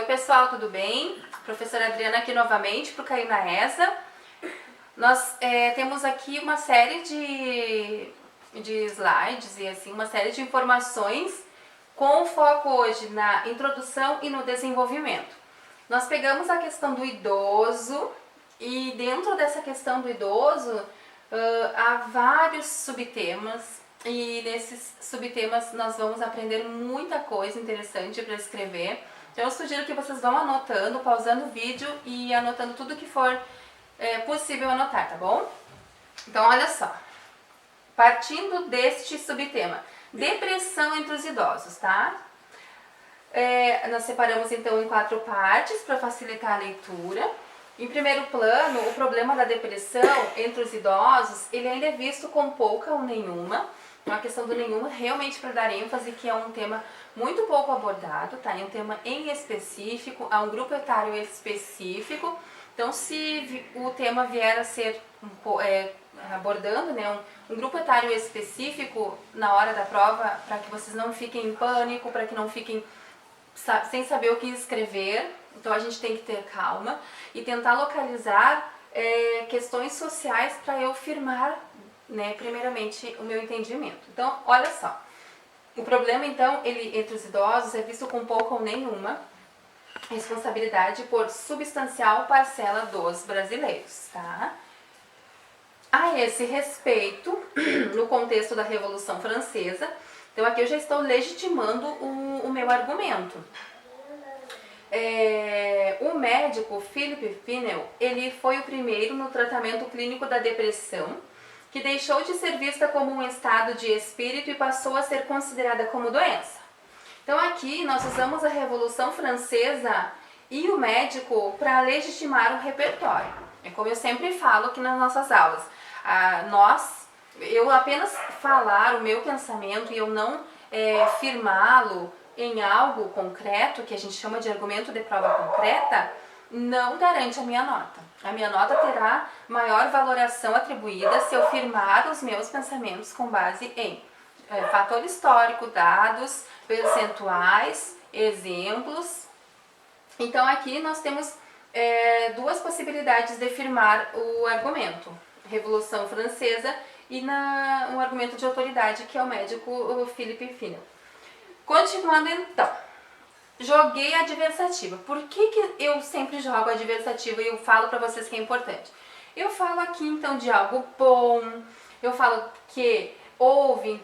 Oi pessoal, tudo bem? Professora Adriana aqui novamente para o Cair na ESA. Nós temos aqui uma série de slides e assim, uma série de informações com foco hoje na introdução e no desenvolvimento. Nós pegamos a questão do idoso e dentro dessa questão do idoso há vários subtemas e nesses subtemas nós vamos aprender muita coisa interessante para escrever. Então eu sugiro que vocês vão anotando, pausando o vídeo e anotando tudo que for possível anotar, tá bom? Então olha só, partindo deste subtema, depressão entre os idosos, tá? Nós separamos então em 4 partes para facilitar a leitura. Em primeiro plano, o problema da depressão entre os idosos, ele ainda é visto com pouca ou nenhuma. Então a questão do nenhuma realmente para dar ênfase que é um tema muito pouco abordado, tá? É um tema em específico, há um grupo etário específico. Então se o tema vier a ser abordando, né, um grupo etário específico na hora da prova, para que vocês não fiquem em pânico, para que não fiquem sem saber o que escrever. Então a gente tem que ter calma e tentar localizar questões sociais para eu firmar, né, primeiramente o meu entendimento. Então olha só, o problema então entre os idosos é visto com pouca ou nenhuma responsabilidade por substancial parcela dos brasileiros, tá? A esse respeito, no contexto da Revolução Francesa, então aqui eu já estou legitimando o meu argumento. O médico Philippe Pinel, ele foi o primeiro no tratamento clínico da depressão, que deixou de ser vista como um estado de espírito e passou a ser considerada como doença. Então aqui nós usamos a Revolução Francesa e o médico para legitimar o repertório. É como eu sempre falo aqui nas nossas aulas. Eu apenas falar o meu pensamento e eu não firmá-lo em algo concreto, que a gente chama de argumento de prova concreta, não garante a minha nota. A minha nota terá maior valoração atribuída se eu firmar os meus pensamentos com base em fator histórico, dados, percentuais, exemplos. Então aqui nós temos duas possibilidades de firmar o argumento. Revolução Francesa e um argumento de autoridade, que é o médico Philippe Pinel. Continuando então, joguei a adversativa. Por que eu sempre jogo a adversativa e eu falo para vocês que é importante? Eu falo aqui então de algo bom, eu falo que houve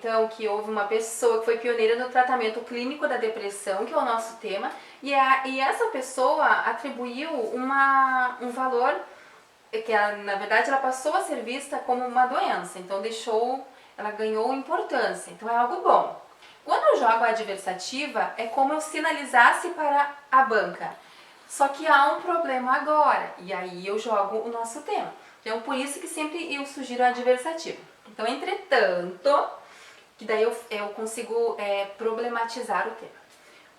uma pessoa que foi pioneira no tratamento clínico da depressão, que é o nosso tema, e essa pessoa atribuiu um valor que na verdade ela passou a ser vista como uma doença, então ela ganhou importância, então é algo bom. Quando eu jogo a adversativa, é como eu sinalizasse para a banca, só que há um problema agora, e aí eu jogo o nosso tema. Então por isso que sempre eu sugiro a adversativa. Então, entretanto, que daí eu consigo problematizar o tema.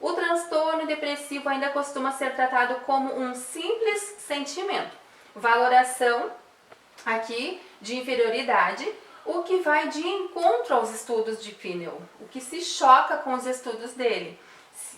O transtorno depressivo ainda costuma ser tratado como um simples sentimento. Valoração aqui de inferioridade, o que vai de encontro aos estudos de Pinel, o que se choca com os estudos dele,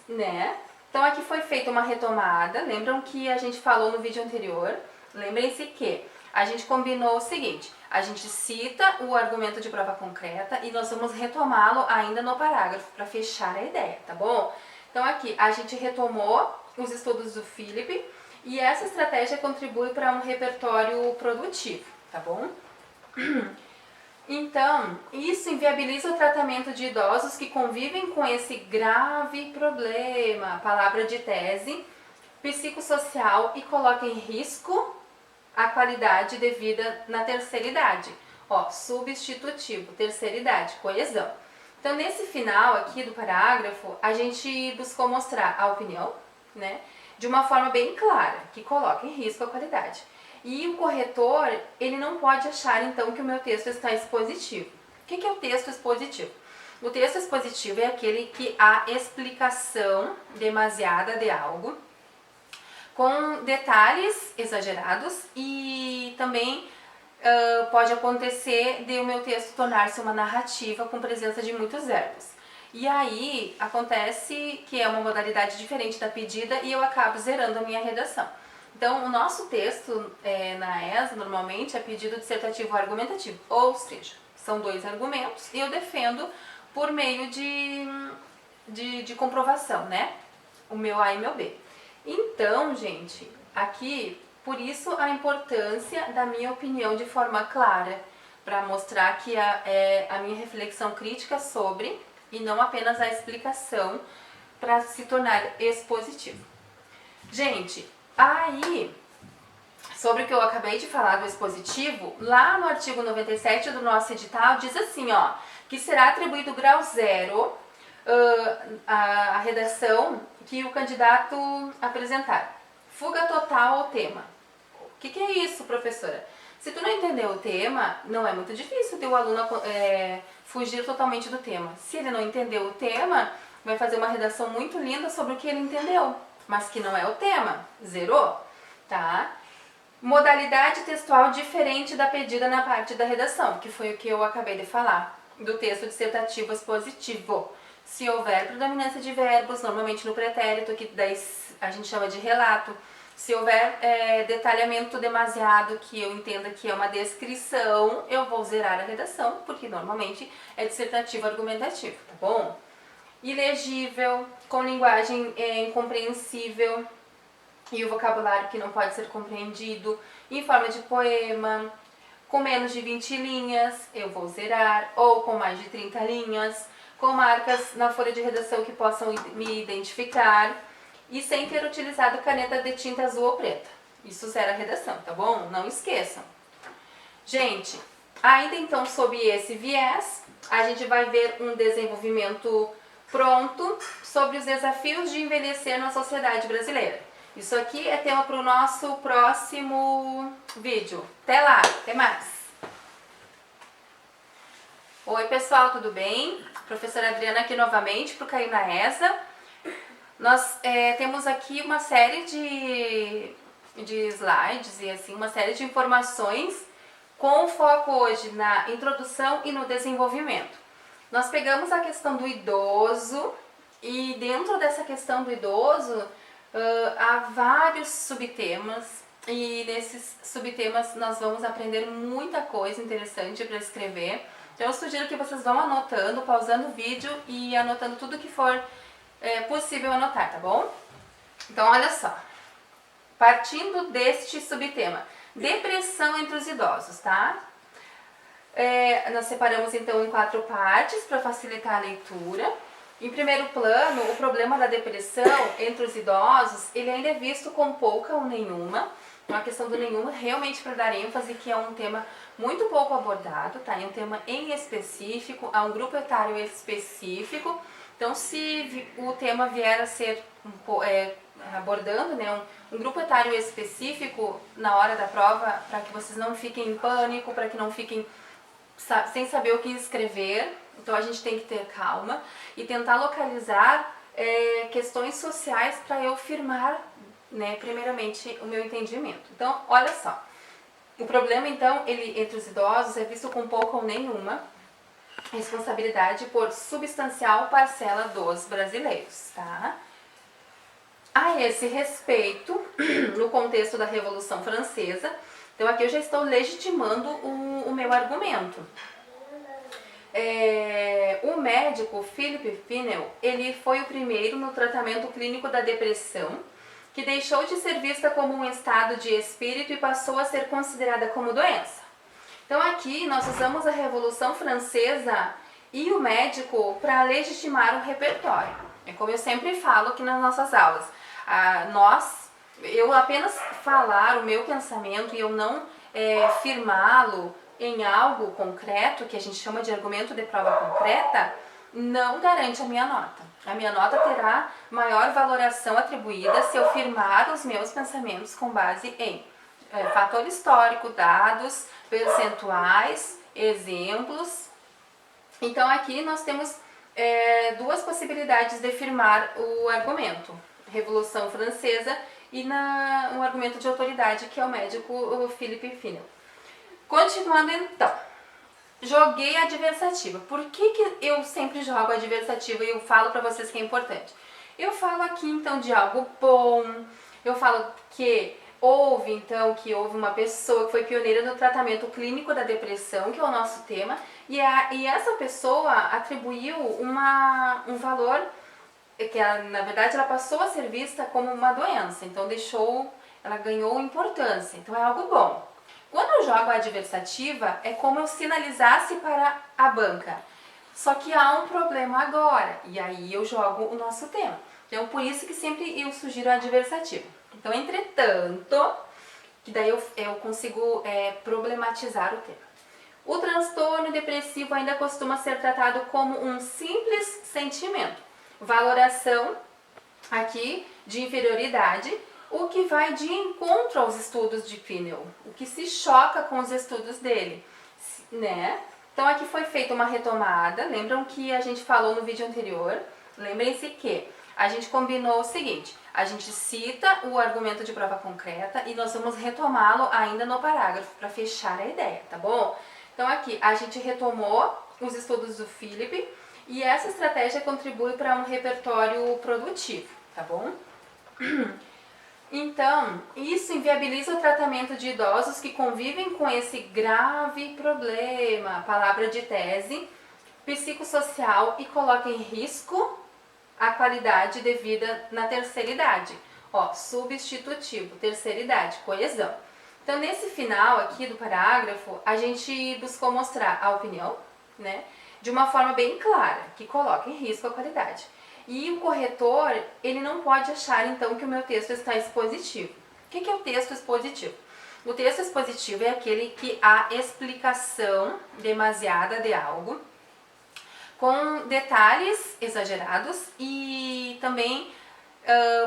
né? Então aqui foi feita uma retomada, lembram que a gente falou no vídeo anterior? Lembrem-se que a gente combinou o seguinte, a gente cita o argumento de prova concreta e nós vamos retomá-lo ainda no parágrafo para fechar a ideia, tá bom? Então aqui a gente retomou os estudos do Philippe e essa estratégia contribui para um repertório produtivo, tá bom? Então, isso inviabiliza o tratamento de idosos que convivem com esse grave problema, palavra de tese, psicossocial e coloca em risco a qualidade de vida na terceira idade. Substitutivo, terceira idade, coesão. Então, nesse final aqui do parágrafo, a gente buscou mostrar a opinião, né, de uma forma bem clara, que coloca em risco a qualidade. E o corretor, ele não pode achar, então, que o meu texto está expositivo. O que é o texto expositivo? O texto expositivo é aquele que há explicação demasiada de algo, com detalhes exagerados e também pode acontecer de o meu texto tornar-se uma narrativa com presença de muitos verbos. E aí acontece que é uma modalidade diferente da pedida e eu acabo zerando a minha redação. Então, o nosso texto na ESA normalmente é pedido dissertativo argumentativo, ou seja, são 2 argumentos e eu defendo por meio de comprovação, né? O meu A e meu B. Então, gente, aqui, por isso a importância da minha opinião de forma clara, para mostrar que a minha reflexão crítica sobre, e não apenas a explicação, para se tornar expositivo. Gente, aí, sobre o que eu acabei de falar do expositivo, lá no artigo 97 do nosso edital diz assim, ó, que será atribuído grau 0 a redação que o candidato apresentar. Fuga total ao tema. O que é isso, professora? Se tu não entendeu o tema, não é muito difícil ter o aluno fugir totalmente do tema. Se ele não entendeu o tema, vai fazer uma redação muito linda sobre o que ele entendeu, mas que não é o tema. Zerou, tá? Modalidade textual diferente da pedida na parte da redação, que foi o que eu acabei de falar, do texto dissertativo expositivo. Se houver predominância de verbos, normalmente no pretérito, que daí a gente chama de relato. Se houver detalhamento demasiado, que eu entenda que é uma descrição, eu vou zerar a redação, porque normalmente é dissertativo argumentativo, tá bom? Ilegível, com linguagem incompreensível e o vocabulário que não pode ser compreendido, em forma de poema, com menos de 20 linhas, eu vou zerar, ou com mais de 30 linhas, com marcas na folha de redação que possam me identificar, e sem ter utilizado caneta de tinta azul ou preta. Isso zera a redação, tá bom? Não esqueçam. Gente, ainda então sob esse viés, a gente vai ver um desenvolvimento pronto sobre os desafios de envelhecer na sociedade brasileira. Isso aqui é tema para o nosso próximo vídeo. Até lá, até mais! Oi pessoal, tudo bem? Professora Adriana aqui novamente para o Caiu na ESA. Nós temos aqui uma série de slides e assim, uma série de informações com foco hoje na introdução e no desenvolvimento. Nós pegamos a questão do idoso e dentro dessa questão do idoso há vários subtemas e nesses subtemas nós vamos aprender muita coisa interessante para escrever. Então eu sugiro que vocês vão anotando, pausando o vídeo e anotando tudo que for possível anotar, tá bom? Então olha só, partindo deste subtema, depressão entre os idosos, tá? Nós separamos então em 4 partes para facilitar a leitura. Em primeiro plano, o problema da depressão entre os idosos, ele ainda é visto com pouca ou nenhuma. Então a questão do nenhuma realmente para dar ênfase que é um tema muito pouco abordado, tá? É um tema em específico, há um grupo etário específico. Então se o tema vier a ser abordando, né, um grupo etário específico na hora da prova, para que vocês não fiquem em pânico, para que não fiquem sem saber o que escrever, então a gente tem que ter calma e tentar localizar questões sociais para eu firmar, né, primeiramente o meu entendimento. Então, olha só, o problema então entre os idosos é visto com pouca ou nenhuma responsabilidade por substancial parcela dos brasileiros, tá? A esse respeito, no contexto da Revolução Francesa, então aqui eu já estou legitimando o meu argumento. O médico Philippe Pinel, ele foi o primeiro no tratamento clínico da depressão, que deixou de ser vista como um estado de espírito e passou a ser considerada como doença. Então aqui nós usamos a Revolução Francesa e o médico para legitimar o repertório. É como eu sempre falo aqui nas nossas aulas. Eu apenas falar o meu pensamento e eu não firmá-lo em algo concreto, que a gente chama de argumento de prova concreta, não garante a minha nota. A minha nota terá maior valoração atribuída se eu firmar os meus pensamentos com base em fator histórico, dados, percentuais, exemplos. Então aqui nós temos 2 possibilidades de firmar o argumento. Revolução Francesa e um argumento de autoridade, que é o médico Philippe Pinel. Continuando então, joguei a adversativa. Por que eu sempre jogo a adversativa e eu falo pra vocês que é importante? Eu falo aqui então de algo bom, eu falo que houve uma pessoa que foi pioneira no tratamento clínico da depressão, que é o nosso tema, e essa pessoa atribuiu um valor que na verdade ela passou a ser vista como uma doença, então ela ganhou importância, então é algo bom. Quando eu jogo a adversativa, é como eu sinalizasse para a banca. Só que há um problema agora, e aí eu jogo o nosso tema. Então, por isso que sempre eu sugiro a adversativa. Então, entretanto, que daí eu consigo problematizar o tema. O transtorno depressivo ainda costuma ser tratado como um simples sentimento. Valoração aqui de inferioridade, o que vai de encontro aos estudos de Pinel, o que se choca com os estudos dele, né? Então aqui foi feita uma retomada, lembram que a gente falou no vídeo anterior? Lembrem-se que a gente combinou o seguinte, a gente cita o argumento de prova concreta e nós vamos retomá-lo ainda no parágrafo para fechar a ideia, tá bom? Então aqui a gente retomou os estudos do Philip e essa estratégia contribui para um repertório produtivo, tá bom? Então, isso inviabiliza o tratamento de idosos que convivem com esse grave problema, palavra de tese, psicossocial e coloca em risco a qualidade de vida na terceira idade. Ó, substitutivo, terceira idade, coesão. Então, nesse final aqui do parágrafo, a gente buscou mostrar a opinião, né, de uma forma bem clara, que coloca em risco a qualidade. E o corretor, ele não pode achar, então, que o meu texto está expositivo. O que é o texto expositivo? O texto expositivo é aquele que há explicação demasiada de algo, com detalhes exagerados e também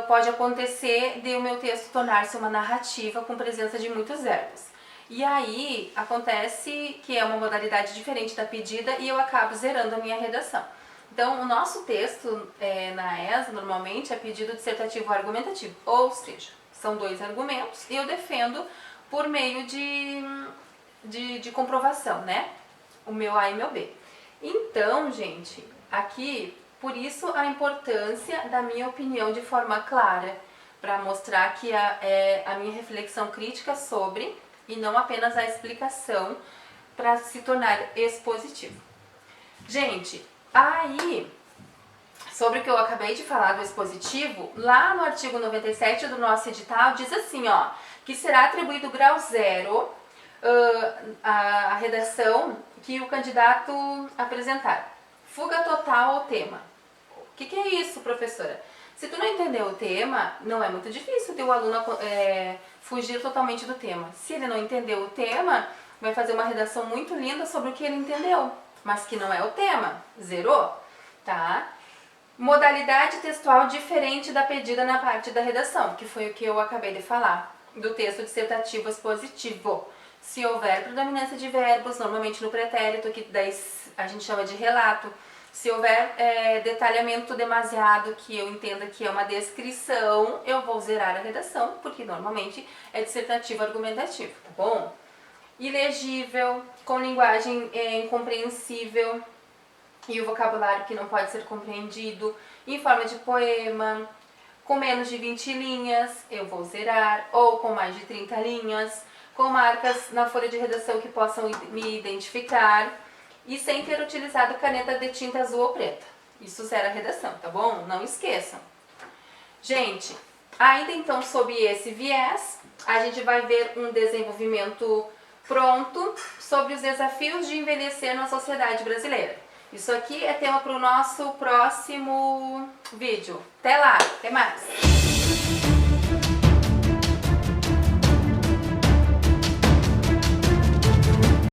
pode acontecer de o meu texto tornar-se uma narrativa com presença de muitos verbos. E aí, acontece que é uma modalidade diferente da pedida e eu acabo zerando a minha redação. Então, o nosso texto na ESA, normalmente, é pedido dissertativo argumentativo, ou seja, são 2 argumentos e eu defendo por meio de comprovação, né? O meu A e meu B. Então, gente, aqui, por isso a importância da minha opinião de forma clara, para mostrar que a minha reflexão crítica sobre, e não apenas a explicação, para se tornar expositivo. Gente, aí, sobre o que eu acabei de falar do expositivo, lá no artigo 97 do nosso edital diz assim, ó, que será atribuído grau 0 a redação que o candidato apresentar. Fuga total ao tema. O que é isso, professora? Se tu não entendeu o tema, não é muito difícil ter o aluno fugir totalmente do tema. Se ele não entendeu o tema, vai fazer uma redação muito linda sobre o que ele entendeu, mas que não é o tema. Zerou, tá? Modalidade textual diferente da pedida na parte da redação, que foi o que eu acabei de falar, do texto dissertativo expositivo. Se houver predominância de verbos, normalmente no pretérito, que daí a gente chama de relato. Se houver detalhamento demasiado, que eu entenda que é uma descrição, eu vou zerar a redação, porque normalmente é dissertativo argumentativo, tá bom? Ilegível, com linguagem incompreensível e o vocabulário que não pode ser compreendido, em forma de poema, com menos de 20 linhas, eu vou zerar, ou com mais de 30 linhas, com marcas na folha de redação que possam me identificar, e sem ter utilizado caneta de tinta azul ou preta. Isso zera a redação, tá bom? Não esqueçam. Gente, ainda então sob esse viés, a gente vai ver um desenvolvimento pronto sobre os desafios de envelhecer na sociedade brasileira. Isso aqui é tema para o nosso próximo vídeo. Até lá, até mais!